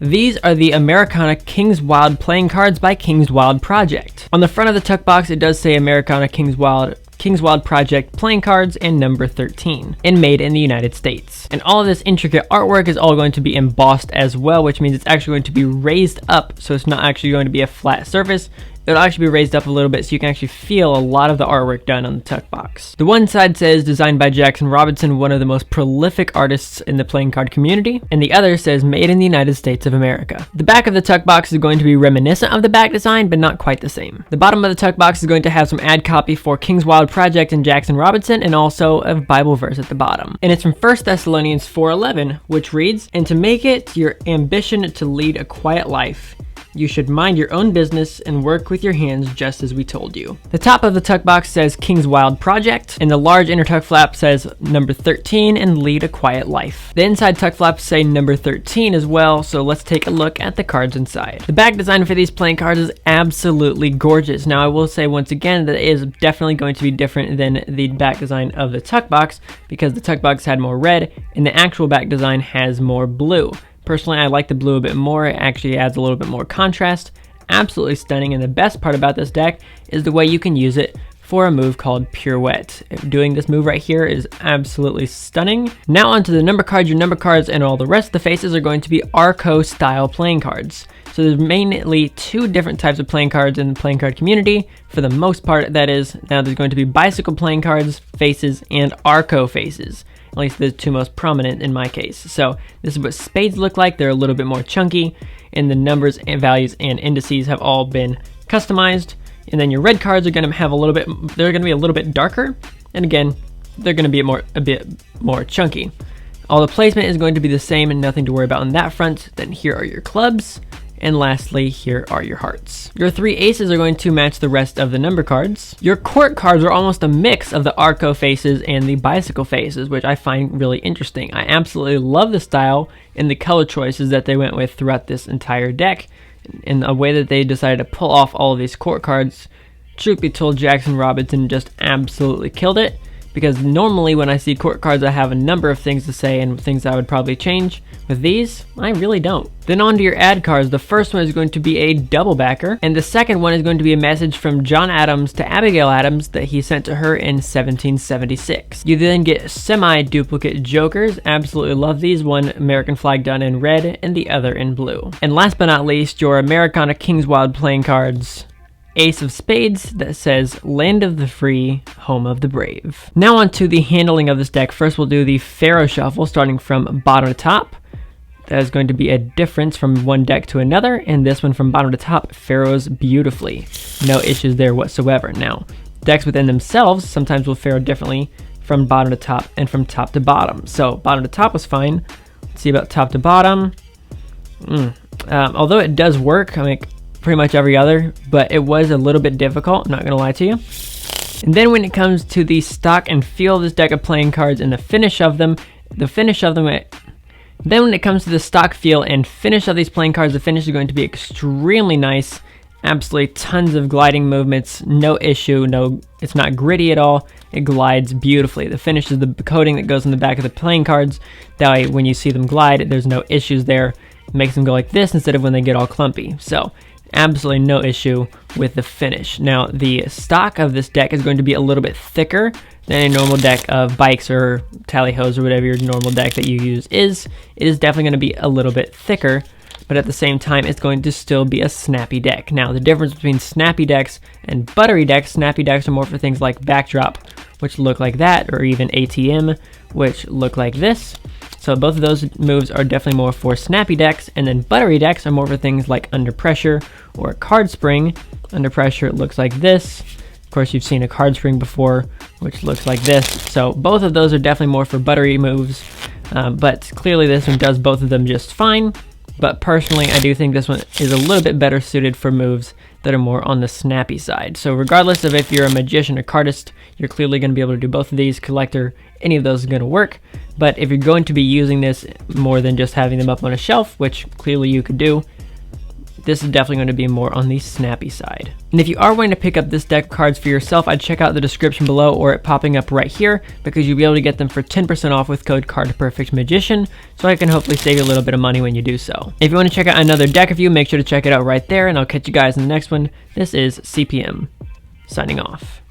These are the Americana King's Wild playing cards by King's Wild Project. On the front of the tuck box, it does say Americana King's Wild Project playing cards and number 13, and made in the United States. And all of this intricate artwork is all going to be embossed as well, which means it's actually going to be raised up, so it's not actually going to be a flat surface. It'll actually be raised up a little bit so you can actually feel a lot of the artwork done on the tuck box. The one side says designed by Jackson Robinson, one of the most prolific artists in the playing card community, and the other says made in the United States of America. The back of the tuck box is going to be reminiscent of the back design, but not quite the same. The bottom of the tuck box is going to have some ad copy for King's Wild Project and Jackson Robinson, and also a Bible verse at the bottom. And it's from 1 Thessalonians 4:11, which reads, "And to make it your ambition to lead a quiet life, you should mind your own business and work with your hands just as we told you." The top of the tuck box says King's Wild Project, and the large inner tuck flap says number 13 and lead a quiet life. The inside tuck flaps say number 13 as well, so let's take a look at the cards inside. The back design for these playing cards is absolutely gorgeous. Now I will say once again that it is definitely going to be different than the back design of the tuck box, because the tuck box had more red and the actual back design has more blue. Personally, I like the blue a bit more. It actually adds a little bit more contrast. Absolutely stunning, and the best part about this deck is the way you can use it for a move called Pirouette. Doing this move right here is absolutely stunning. Now onto the number cards. Your number cards and all the rest of the faces are going to be Arco style playing cards. So there's mainly two different types of playing cards in the playing card community. For the most part, that is. Now there's going to be bicycle playing cards, faces, and Arco faces. At least the two most prominent in my case. So this is what spades look like. They're a little bit more chunky, and the numbers and values and indices have all been customized. And then your red cards are going to have they're going to be a little bit darker, and again, they're going to be a bit more chunky. All the placement is going to be the same and nothing to worry about on that front. Then here are your clubs. And lastly, here are your hearts. Your three aces are going to match the rest of the number cards. Your court cards are almost a mix of the Arco faces and the bicycle faces, which I find really interesting. I absolutely love the style and the color choices that they went with throughout this entire deck, and the way that they decided to pull off all of these court cards. Truth be told, Jackson Robinson just absolutely killed it, because normally when I see court cards, I have a number of things to say and things I would probably change. With these, I really don't. Then on to your ad cards. The first one is going to be a double backer, and the second one is going to be a message from John Adams to Abigail Adams that he sent to her in 1776. You then get semi-duplicate jokers. Absolutely love these. One American flag done in red and the other in blue. And last but not least, your Americana King's Wild playing cards. Ace of Spades that says Land of the Free, Home of the Brave. Now on to the handling of this deck. First we'll do the Faro shuffle starting from bottom to top. That is going to be a difference from one deck to another, and this one from bottom to top Faros beautifully. No issues there whatsoever. Now, decks within themselves sometimes will Faro differently from bottom to top and from top to bottom. So bottom to top was fine. Let's see about top to bottom. Although it does work, I mean, pretty much every other, but it was a little bit difficult, I'm not gonna lie to you. And then when it comes to the stock and feel of this deck of playing cards and the finish of them, then when it comes to the stock feel and finish of these playing cards, the finish is going to be extremely nice. Absolutely tons of gliding movements, no issue, it's not gritty at all. It glides beautifully. The finish is the coating that goes in the back of the playing cards. That way when you see them glide, there's no issues there. It makes them go like this instead of when they get all clumpy. So absolutely no issue with the finish. Now the stock of this deck is going to be a little bit thicker than a normal deck of bikes or tally-hos or whatever your normal deck that you use is. It is definitely going to be a little bit thicker, but at the same time it's going to still be a snappy deck. Now the difference between snappy decks and buttery decks, snappy decks are more for things like Backdrop, which look like that, or even ATM, which look like this. So both of those moves are definitely more for snappy decks, and then buttery decks are more for things like Under Pressure or Card Spring. Under Pressure, it looks like this. Of course, you've seen a Card Spring before, which looks like this. So both of those are definitely more for buttery moves, but clearly this one does both of them just fine. But personally, I do think this one is a little bit better suited for moves that are more on the snappy side. So regardless of if you're a magician or cardist, you're clearly going to be able to do both of these. Collector, any of those is going to work. But if you're going to be using this more than just having them up on a shelf, which clearly you could do, this is definitely going to be more on the snappy side. And if you are wanting to pick up this deck of cards for yourself, I'd check out the description below or it popping up right here, because you'll be able to get them for 10% off with code CardPerfectMagician, so I can hopefully save you a little bit of money when you do so. If you want to check out another deck review, make sure to check it out right there, and I'll catch you guys in the next one. This is CPM, signing off.